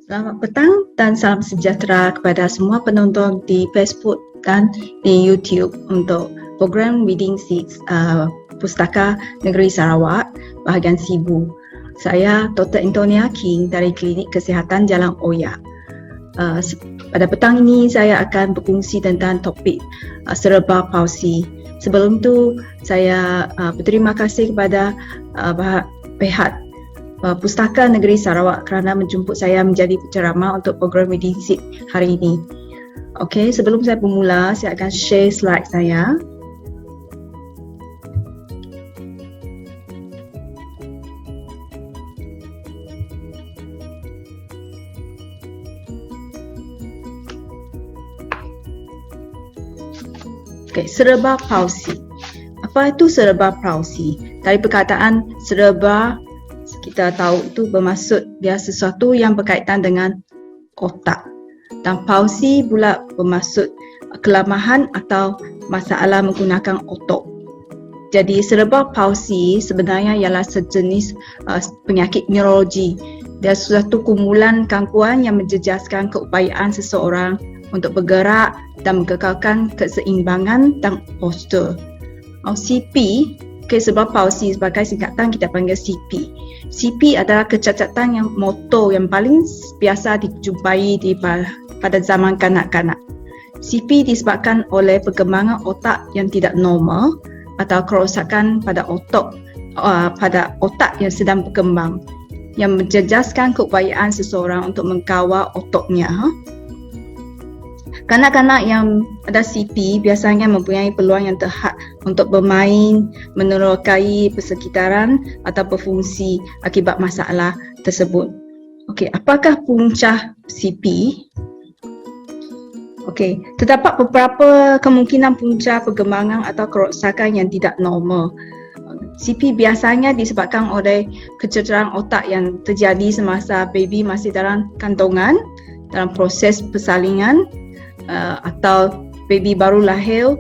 Selamat petang dan salam sejahtera kepada semua penonton di Facebook dan di YouTube untuk program Reading Seeds Pustaka Negeri Sarawak bahagian Sibu. Saya Dr. Antonia King dari Klinik Kesihatan Jalan Oya. Pada petang ini saya akan berkongsi tentang topik cerebral palsy. Sebelum itu saya berterima kasih kepada pihak Pustaka Negeri Sarawak kerana menjemput saya menjadi penceramah untuk program Reading Seeds hari ini. Okey, sebelum saya bermula, saya akan share slide saya. Okey, cerebral palsy. Apa itu cerebral palsy? Dari perkataan cerebral, kita tahu itu bermaksud dia sesuatu yang berkaitan dengan otak. Dan palsy pula bermaksud kelemahan atau masalah menggunakan otak. Jadi cerebral palsy sebenarnya ialah sejenis penyakit neurologi. Dia suatu kumpulan gangguan yang menjejaskan keupayaan seseorang untuk bergerak dan mengekalkan keseimbangan dan postur. CP, cerebral palsy sebagai singkatan kita panggil CP. CP adalah kecacatan yang motor yang paling biasa dijumpai pada zaman kanak-kanak. CP disebabkan oleh perkembangan otak yang tidak normal atau kerosakan pada otak yang sedang berkembang yang menjejaskan keupayaan seseorang untuk mengkawal otaknya. Kanak-kanak yang ada CP biasanya mempunyai peluang yang terhad untuk bermain, menerokai persekitaran atau berfungsi akibat masalah tersebut. Okey, apakah punca CP? Okey, terdapat beberapa kemungkinan punca perkembangan atau kerosakan yang tidak normal. CP biasanya disebabkan oleh kecederaan otak yang terjadi semasa baby masih dalam kandungan, dalam proses persalinan, atau baby baru lahir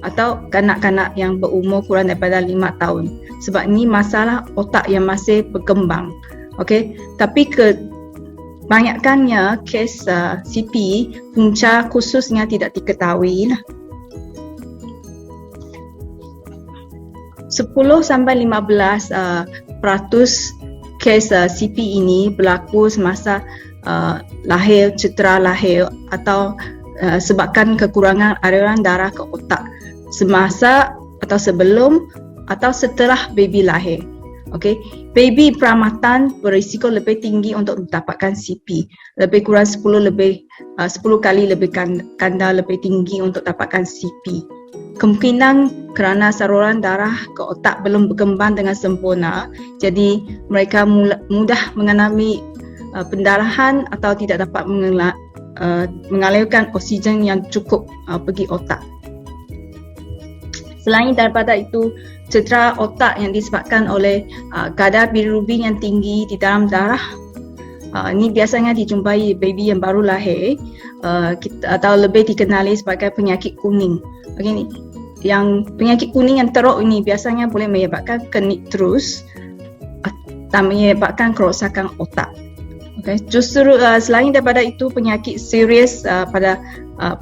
atau kanak-kanak yang berumur kurang daripada 5 tahun. Sebab ini masalah otak yang masih berkembang. Okey, tapi kebanyakannya kes CP punca khususnya tidak diketahui. 10 sampai 15% kes CP ini berlaku semasa lahir, cedera lahir atau sebabkan kekurangan aliran darah ke otak semasa atau sebelum atau setelah baby lahir. Okey, baby peramatan berisiko lebih tinggi untuk mendapatkan CP, lebih kurang 10 kali lebih ganda lebih tinggi untuk dapatkan CP. Kemungkinan kerana saluran darah ke otak belum berkembang dengan sempurna, jadi mereka mudah mengalami pendarahan atau tidak dapat mengalirkan oksigen yang cukup pergi otak. Selain daripada itu, cedera otak yang disebabkan oleh kadar bilirubin yang tinggi di dalam darah, ini biasanya dijumpai baby yang baru lahir atau lebih dikenali sebagai penyakit kuning. Okay, yang penyakit kuning yang teruk ini biasanya boleh menyebabkan kenik terus dan menyebabkan kerosakan otak. Okay. Justru selain daripada itu, penyakit serius pada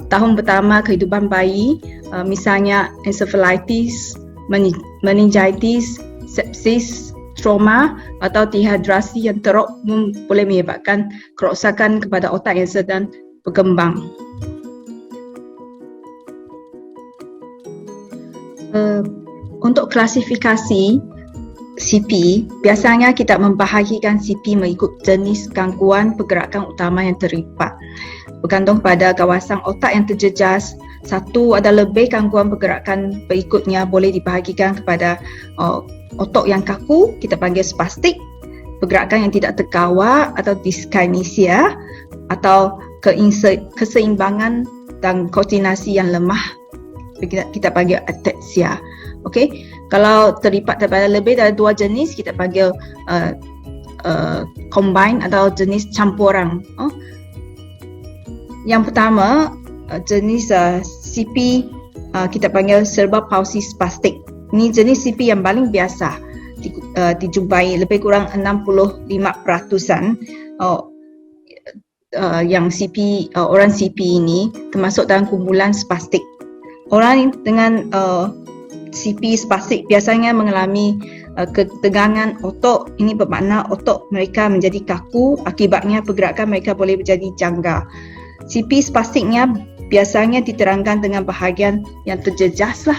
tahun pertama kehidupan bayi, misalnya encephalitis, meningitis, sepsis, trauma atau dehidrasi yang teruk boleh menyebabkan kerosakan kepada otak yang sedang berkembang. Untuk klasifikasi CP, biasanya kita membahagikan CP mengikut jenis gangguan pergerakan utama yang terlibat. Bergantung pada kawasan otak yang terjejas, satu ada lebih gangguan pergerakan berikutnya boleh dibahagikan kepada otak yang kaku, kita panggil spastik, pergerakan yang tidak terkawal atau dyskinesia, atau keseimbangan dan koordinasi yang lemah, kita panggil ataxia. Okey, kalau terlibat daripada lebih dari 2 jenis, kita panggil combine atau jenis campuran. Yang pertama, jenis CP kita panggil cerebral palsy spastic. Ini jenis CP yang paling biasa dijumpai, lebih kurang 65%. yang CP, orang CP ini termasuk dalam kumpulan spastik. Orang dengan CP spastik biasanya mengalami ketegangan otot. Ini bermakna otot mereka menjadi kaku, akibatnya pergerakan mereka boleh menjadi janggal. CP spastiknya biasanya diterangkan dengan bahagian yang terjejas lah.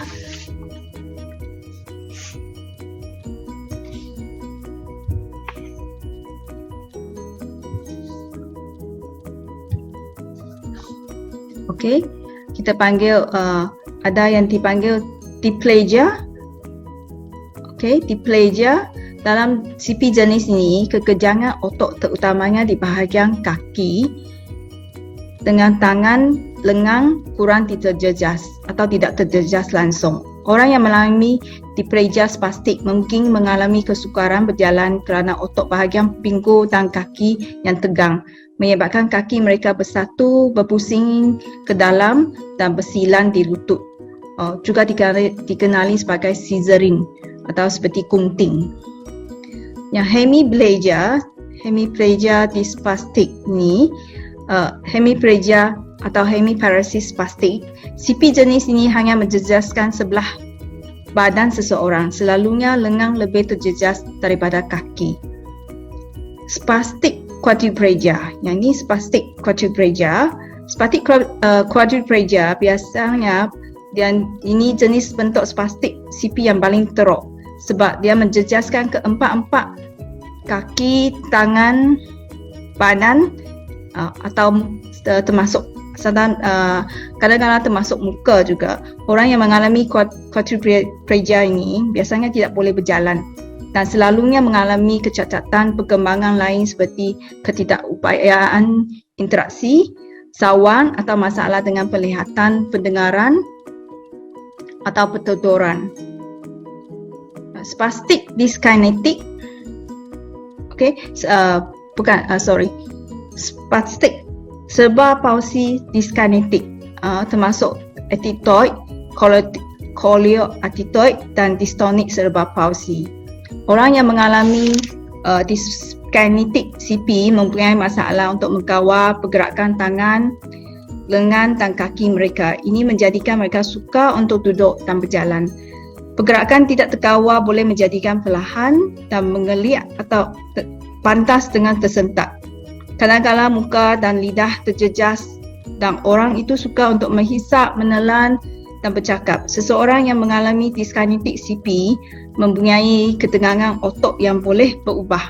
Okey, kita panggil ada yang dipanggil diplegia. Okey, diplegia dalam CP jenis ini kekejangan otot terutamanya di bahagian kaki dengan tangan lengan kurang terjejas atau tidak terjejas langsung. Orang yang mengalami diplegia spastik mungkin mengalami kesukaran berjalan kerana otot bahagian pinggul dan kaki yang tegang, menyebabkan kaki mereka bersatu, berpusing ke dalam dan bersilang di lutut. Juga dikenali sebagai scissoring atau seperti kunting. Yang hemiplegia dysplastic ni, hemiplegia atau hemiparesis spastik, CP jenis ini hanya menjejaskan sebelah badan seseorang, selalunya lengan lebih terjejas daripada kaki. Spastic quadriplegia, yang ini spastic quadriplegia. Spastic quadriplegia biasanya ini jenis bentuk spastik CP yang paling teruk sebab dia menjejaskan keempat-empat kaki, tangan, badan atau termasuk kadang-kadang termasuk muka juga. Orang yang mengalami quadriplegia ini biasanya tidak boleh berjalan dan selalunya mengalami kecacatan perkembangan lain seperti ketidakupayaan interaksi, sawan atau masalah dengan penglihatan, pendengaran atau pertuturan. Spastic dyskinetic, spastic cerebral palsy dyskinetic termasuk attitoid, choleoattitoid dan dystonic cerebral palsy. Orang yang mengalami dyskinetic CP mempunyai masalah untuk mengkawal pergerakan tangan, lengan dan kaki mereka. Ini menjadikan mereka sukar untuk duduk dan berjalan. Pergerakan tidak terkawal boleh menjadikan perlahan dan mengeliak atau pantas dengan tersentak. Kadang-kadang muka dan lidah terjejas dan orang itu suka untuk menghisap, menelan dan bercakap. Seseorang yang mengalami dyskinetic CP mempunyai ketegangan otot yang boleh berubah,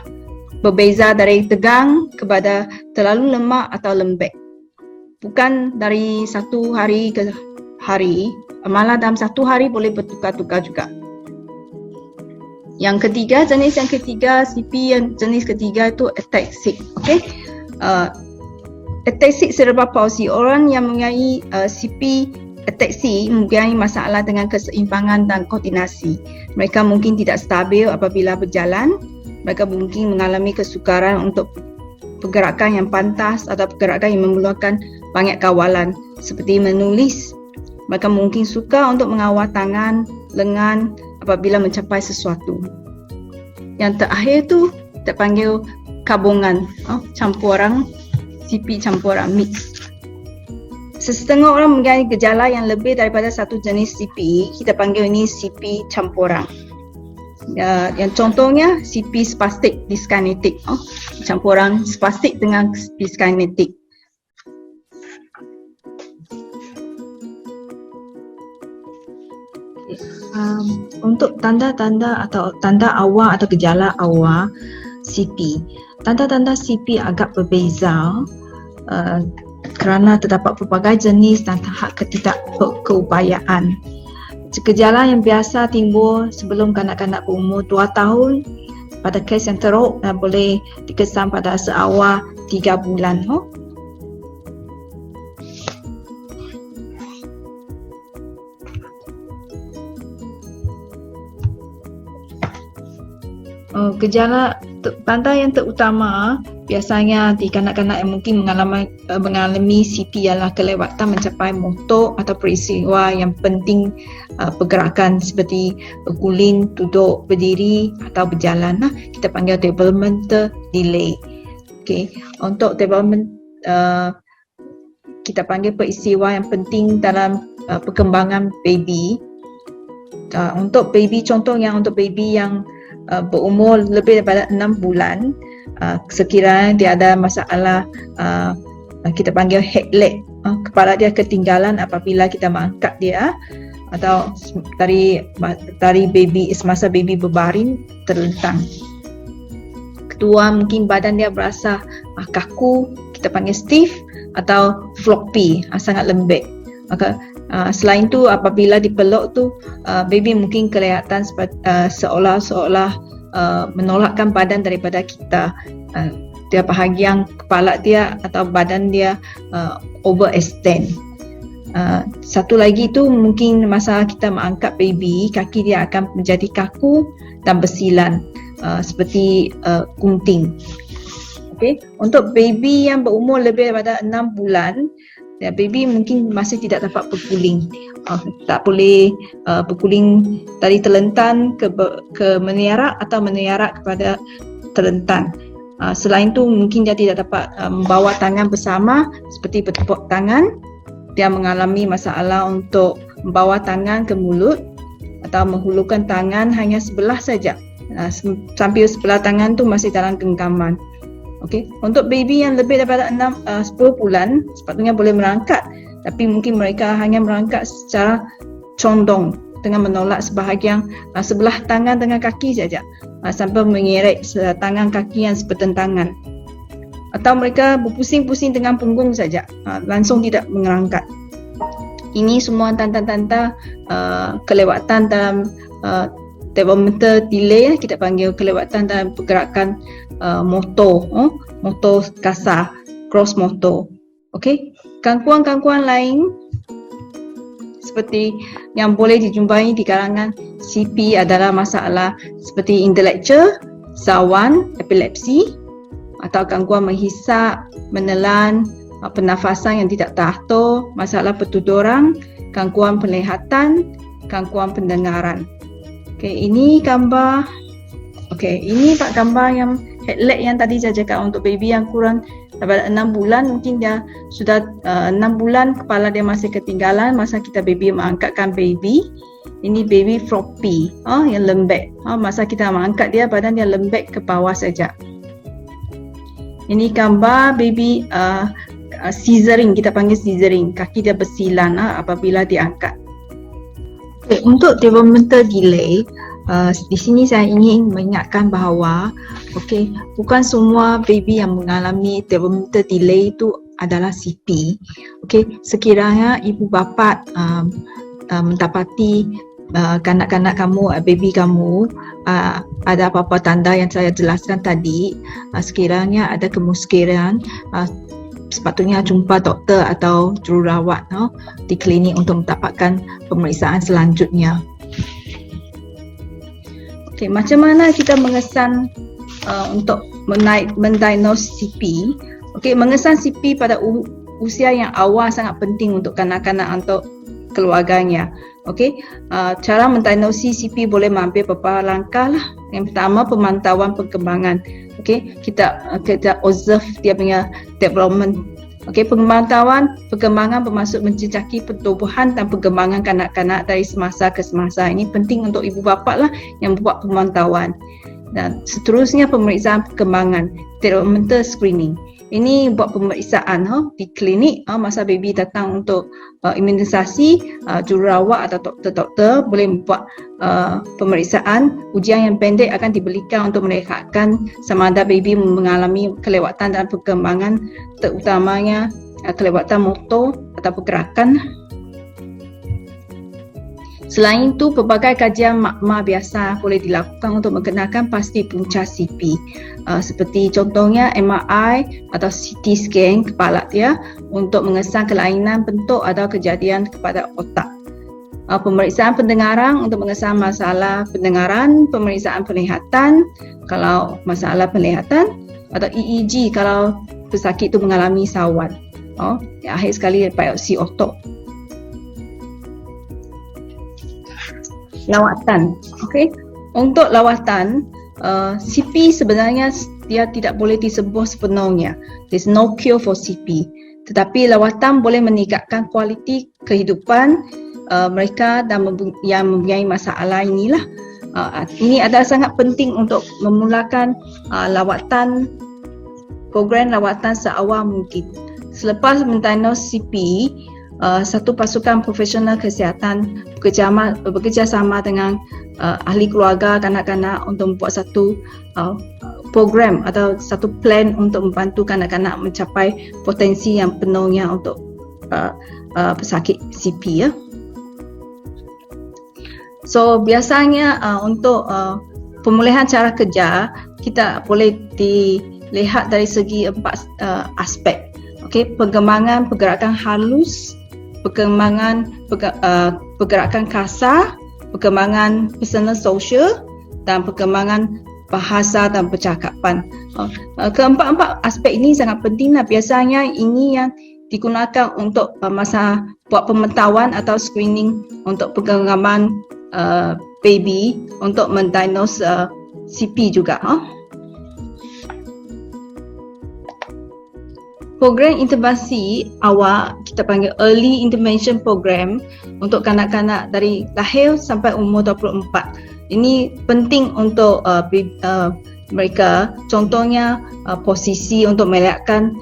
berbeza dari tegang kepada terlalu lemah atau lembek. Bukan dari satu hari ke hari, malah dalam satu hari boleh bertukar-tukar juga. Jenis yang ketiga CP yang jenis ketiga itu ataxic. Ataxic cerebral palsy, orang yang mempunyai CP ataxic mempunyai masalah dengan keseimbangan dan koordinasi. Mereka mungkin tidak stabil apabila berjalan. Mereka mungkin mengalami kesukaran untuk pergerakan yang pantas atau pergerakan yang memerlukan banyak kawalan seperti menulis. Mereka mungkin suka untuk mengawal tangan, lengan apabila mencapai sesuatu. Yang terakhir tu kita panggil gabungan, campuran, CP campuran, mix. Sesetengah orang mempunyai gejala yang lebih daripada satu jenis CP, kita panggil ini CP campuran. Yang contohnya CP spastic dyskinetic, campuran spastik dengan dyskinetic. Untuk tanda-tanda atau tanda awal atau gejala awal CP, tanda-tanda CP agak berbeza kerana terdapat pelbagai jenis dan tahap ketidakkeupayaan. Gejala yang biasa timbul sebelum kanak-kanak berumur 2 tahun pada kes yang teruk dan boleh dikesan pada seawal 3 bulan. Gejala tanda yang terutama biasanya di kanak-kanak yang mungkin mengalami CP ialah kelewatan mencapai motor atau peristiwa yang penting pergerakan seperti berguling, duduk, berdiri atau berjalan. Kita panggil developmental delay. Untuk kita panggil peristiwa yang penting dalam perkembangan baby. Untuk baby, contohnya untuk baby yang berumur lebih daripada 6 bulan, sekiranya dia ada masalah kita panggil head leg, kepala dia ketinggalan apabila kita mengangkat dia, atau dari baby, semasa baby berbaring terlentang. Kedua, mungkin badan dia berasa kaku, kita panggil stiff, atau floppy, sangat lembek. Maka selain tu apabila dipeluk tu baby mungkin kelihatan seolah-olah menolakkan badan daripada kita. Dia bahagian kepala dia atau badan dia overextend. Satu lagi tu mungkin masa kita mengangkat baby, kaki dia akan menjadi kaku dan bersilan seperti gunting. Okay. Untuk baby yang berumur lebih daripada 6 bulan, baby mungkin masih tidak dapat berguling. Tak boleh berguling dari terlentang ke meniarak atau meniarak kepada terlentang. Selain tu mungkin dia tidak dapat membawa tangan bersama seperti bertepuk tangan. Dia mengalami masalah untuk membawa tangan ke mulut atau menghulurkan tangan hanya sebelah saja. Sambil sebelah tangan tu masih dalam genggaman. Okey, untuk baby yang lebih daripada 10 bulan sepatutnya boleh merangkat, tapi mungkin mereka hanya merangkat secara condong dengan menolak sebahagian sebelah tangan dengan kaki saja, sampai mengerek tangan kaki yang sepertentangan. Atau mereka berpusing-pusing dengan punggung saja, langsung tidak merangkat. Ini semua tanda-tanda kelewatan dalam developmental delay, kita panggil kelewatan dalam pergerakan motor kasar, cross motor. Okey, gangguan-gangguan lain seperti yang boleh dijumpai di kalangan CP adalah masalah seperti intellectual, zawan, epilepsi, atau gangguan menghisap, menelan, pernafasan yang tidak teratur, masalah pertuturan, gangguan penglihatan, gangguan pendengaran. Okey, ini gambar. Okey, ini tak gambar yang head leg yang tadi saya cakap untuk baby yang kurang daripada 6 bulan. Mungkin dia sudah 6 bulan, kepala dia masih ketinggalan masa kita baby mengangkatkan baby. Ini baby floppy, yang lembek. Masa kita mengangkat dia, badan dia lembek ke bawah saja. Ini gambar baby scissoring, kita panggil scissoring. Kaki dia bersilan apabila diangkat. Okay, untuk developmental delay, di sini saya ingin mengingatkan bahawa bukan semua baby yang mengalami developmental delay itu adalah CP. Sekiranya ibu bapa mendapati kanak-kanak kamu, baby kamu ada apa-apa tanda yang saya jelaskan tadi, sekiranya ada kemungkinan sepatutnya jumpa doktor atau jururawat di klinik untuk mendapatkan pemeriksaan selanjutnya. Okey, macam mana kita mengesan untuk mendiagnose CP? Okey, mengesan CP pada usia yang awal sangat penting untuk kanak-kanak untuk keluarganya. Okey, cara mendiagnosis CP boleh mengambil beberapa langkah lah. Yang pertama, pemantauan perkembangan. Okey, kita observe dia punya development. Okey, pemantauan perkembangan bermaksud menjejaki pertumbuhan dan perkembangan kanak-kanak dari semasa ke semasa. Ini penting untuk ibu bapa lah yang buat pemantauan. Dan seterusnya pemeriksaan perkembangan, developmental screening. Ini buat pemeriksaan di klinik masa baby datang untuk imunisasi, jururawat atau doktor-doktor boleh membuat pemeriksaan. Ujian yang pendek akan diberikan untuk melihatkan sama ada baby mengalami kelewatan dalam perkembangan, terutamanya kelewatan motor atau pergerakan. Selain itu, pelbagai kajian makmal biasa boleh dilakukan untuk mengenalkan pasti punca CP. Seperti contohnya MRI atau CT scan kepala dia untuk mengesan kelainan bentuk atau kejadian kepada otak. Pemeriksaan pendengaran untuk mengesan masalah pendengaran, pemeriksaan penglihatan kalau masalah penglihatan, atau EEG kalau pesakit itu mengalami sawan. Akhir sekali biopsi otak. Lawatan. Okey. Untuk lawatan, CP sebenarnya dia tidak boleh disembuh sepenuhnya. There's no cure for CP. Tetapi lawatan boleh meningkatkan kualiti kehidupan mereka dan yang mempunyai masalah inilah. Ini adalah sangat penting untuk memulakan program lawatan seawal mungkin. Selepas mendiagnos CP, satu pasukan profesional kesihatan bekerjasama dengan ahli keluarga kanak-kanak untuk membuat satu program atau satu plan untuk membantu kanak-kanak mencapai potensi yang penuhnya untuk pesakit CP ya. So biasanya untuk pemulihan cara kerja kita boleh dilihat dari segi 4 aspek. Okey, pengembangan pergerakan halus, perkembangan pergerakan kasar, perkembangan personal social dan perkembangan bahasa dan percakapan. Keempat-empat aspek ini sangat penting. Biasanya ini yang digunakan untuk masa buat pemantauan atau screening untuk perkembangan baby untuk mendiagnose CP juga. Program intervensi awal kita panggil early intervention program untuk kanak-kanak dari lahir sampai umur 24. Ini penting untuk mereka, contohnya posisi untuk melihatan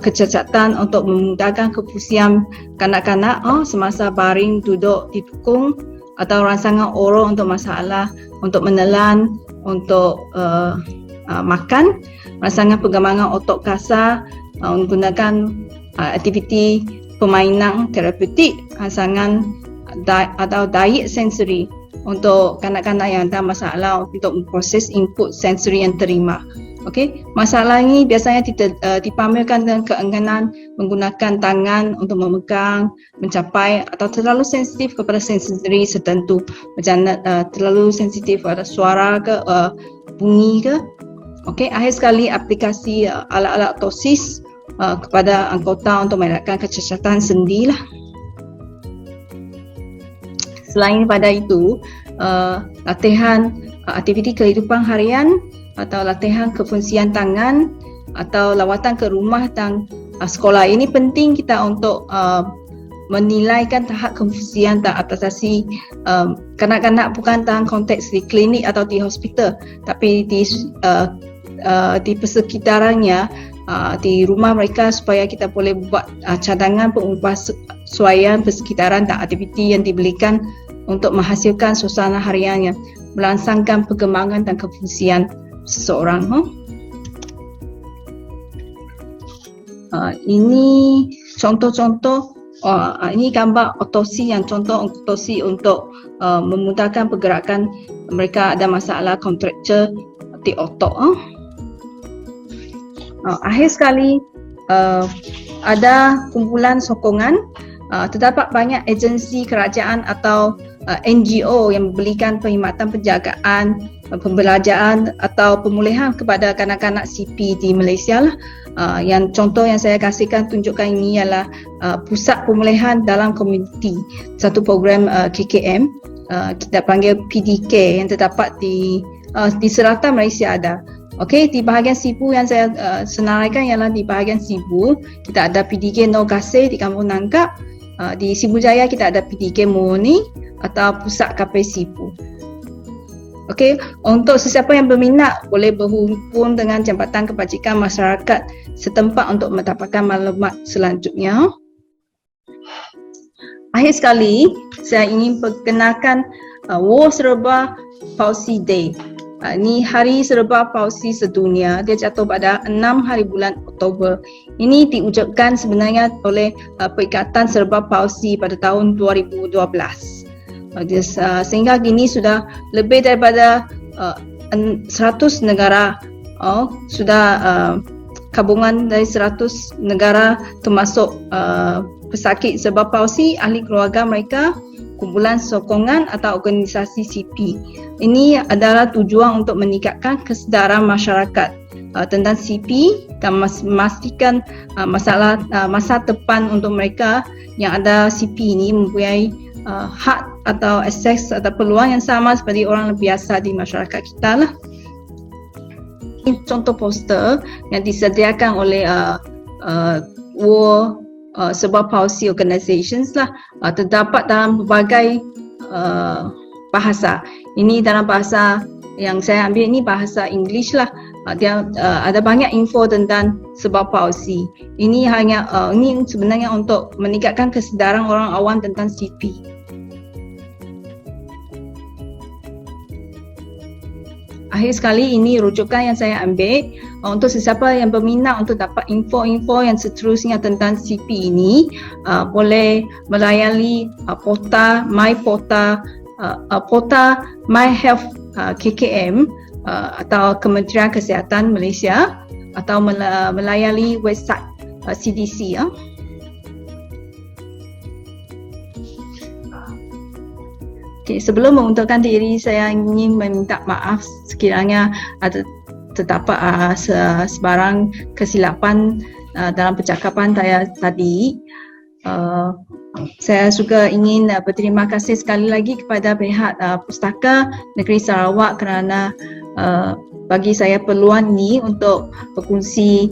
kecacatan untuk memudahkan kefusian kanak-kanak semasa baring, duduk, ditukung atau rangsangan oral untuk masalah untuk menelan, untuk makan, rangsangan pengembangan otot kasar, menggunakan aktiviti permainan terapeutik, rangsangan atau diet sensori untuk kanak-kanak yang ada masalah untuk memproses input sensori yang terima. Okey, masalah ini biasanya dipamerkan dengan keengganan menggunakan tangan untuk memegang, mencapai atau terlalu sensitif kepada sensori tertentu, macam terlalu sensitif pada suara ke bunyi ke. Okey, akhir sekali aplikasi alat-alat otosis kepada anggota untuk melihatan kecacatan sendi lah. Selain pada itu, latihan aktiviti kehidupan harian atau latihan kefungsian tangan atau lawatan ke rumah dan sekolah. Ini penting kita untuk menilaikan tahap kefungsian dan adaptasi kanak-kanak bukan dalam konteks di klinik atau di hospital, tapi di persekitarannya, di rumah mereka, supaya kita boleh buat cadangan pengupasuaian persekitaran dan aktiviti yang diberikan untuk menghasilkan suasana harian yang melangsangkan perkembangan dan kefungsian seseorang. Ini contoh-contoh, ini gambar otosi, yang contoh otosi untuk memudahkan pergerakan mereka ada masalah kontraktur di otot. Akhir sekali, ada kumpulan sokongan. Terdapat banyak agensi kerajaan atau NGO yang memberikan perkhidmatan penjagaan, pembelajaran atau pemulihan kepada kanak-kanak CP di Malaysia lah. Yang contoh yang saya kasihkan tunjukkan ini ialah Pusat Pemulihan dalam Komuniti, satu program KKM, kita panggil PDK, yang terdapat di selatan Malaysia ada. Okey, di bahagian Sibu yang saya senaraikan ialah di bahagian Sibu kita ada PDK Nur Kasih di Kampung Nangkap. Di Sibu Jaya kita ada PDK Murni atau Pusat KP Sibu. Okey, untuk sesiapa yang berminat boleh berhubung dengan Jabatan Kebajikan Masyarakat setempat untuk mendapatkan maklumat selanjutnya. Akhir sekali, saya ingin perkenalkan World Cerebral Palsy Day. Ini Hari Cerebral Palsy sedunia. Dia jatuh pada 6 hari bulan Oktober. Ini diucapkan sebenarnya oleh Perikatan Cerebral Palsy pada tahun 2012. Sehingga kini sudah lebih daripada 100 negara sudah gabungan dari 100 negara termasuk pesakit cerebral palsy, ahli keluarga mereka, kumpulan sokongan atau organisasi CP. Ini adalah tujuan untuk meningkatkan kesedaran masyarakat tentang CP dan memastikan masa depan untuk mereka yang ada CP ini mempunyai hak atau akses atau peluang yang sama seperti orang biasa di masyarakat kita lah. contoh poster yang disediakan oleh World Cerebral Palsy Organizations lah, terdapat dalam berbagai bahasa. Ini dalam bahasa yang saya ambil ini bahasa English lah. Dia ada banyak info tentang cerebral palsy. Ini sebenarnya untuk meningkatkan kesedaran orang awam tentang CP. Akhir sekali, ini rujukan yang saya ambil untuk sesiapa yang berminat untuk dapat info-info yang seterusnya tentang CP ini, boleh melayani portal My Health KKM atau Kementerian Kesihatan Malaysia, atau melayani website CDC. Okay, sebelum mengundurkan diri, saya ingin meminta maaf sekiranya ada terdapat sebarang kesilapan dalam percakapan saya tadi. Saya juga ingin berterima kasih sekali lagi kepada pihak Pustaka Negeri Sarawak kerana bagi saya peluang ini untuk berkongsi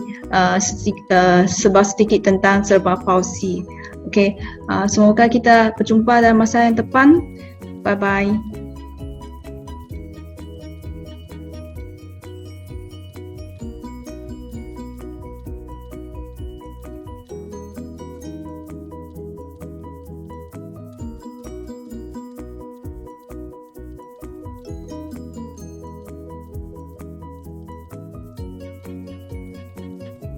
sedikit tentang cerebral palsy. Okay, semoga kita berjumpa dalam masa yang depan. Bye-bye.